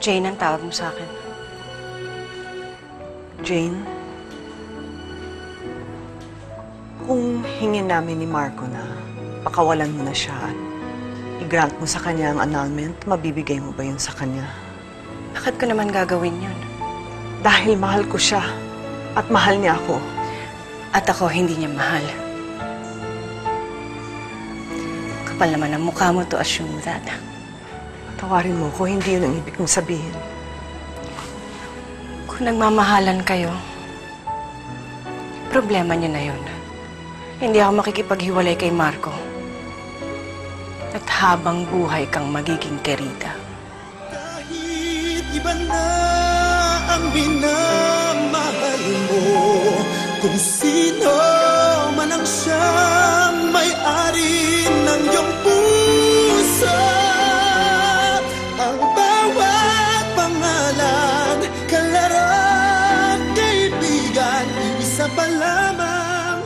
Jane ang tawag mo sa akin. Jane, kung hingin namin ni Marco na pakawalan mo na siya at i-grant mo sa kanya ang annulment, mabibigay mo ba yun sa kanya? Bakit ko naman gagawin yun? Dahil mahal ko siya at mahal niya ako. At ako hindi niya mahal. Kapal naman ang mukha mo to assume that. Patawarin mo ko, hindi yun ang ibig kong sabihin. Kung nagmamahalan kayo, problema niyo na yun. Hindi ako makikipaghiwalay kay Marco. At habang buhay kang magiging Querida. Kahit iba na ang minamahal mo, kung sino man ang siyang may-ari ng iyong puso, ang bawat pangalan, kalaro, kaibigan, isa pa lamang.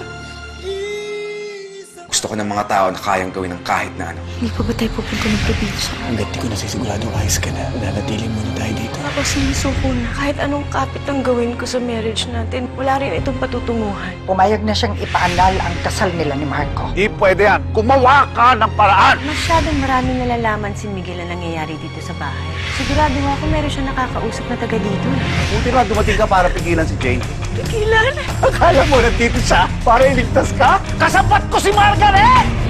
Gusto ko ng mga tao na kayang gawin ng kahit na ano. Hindi pa ba tayo pupunta ng probinsya? Hanggat di ko nasisigurado ayos ka na, nanatiling muna tayo dito. Ako sinisuko na kahit anong kapit ang gawin ko sa marriage natin, wala rin itong patutunguhan. Pumayag na siyang ipaanal ang kasal nila ni Marco. Di pwede yan. Gumawa ka ng paraan. Masyadong maraming nalalaman si Miguel na nangyayari dito sa bahay. Sigurado nga ako meron siya nakakausap na taga dito. Buti na dumating ka para pigilan si Jane. Pigilan? Akala mo nandito siya para iligtas ka? Kasapat ko si Margaret!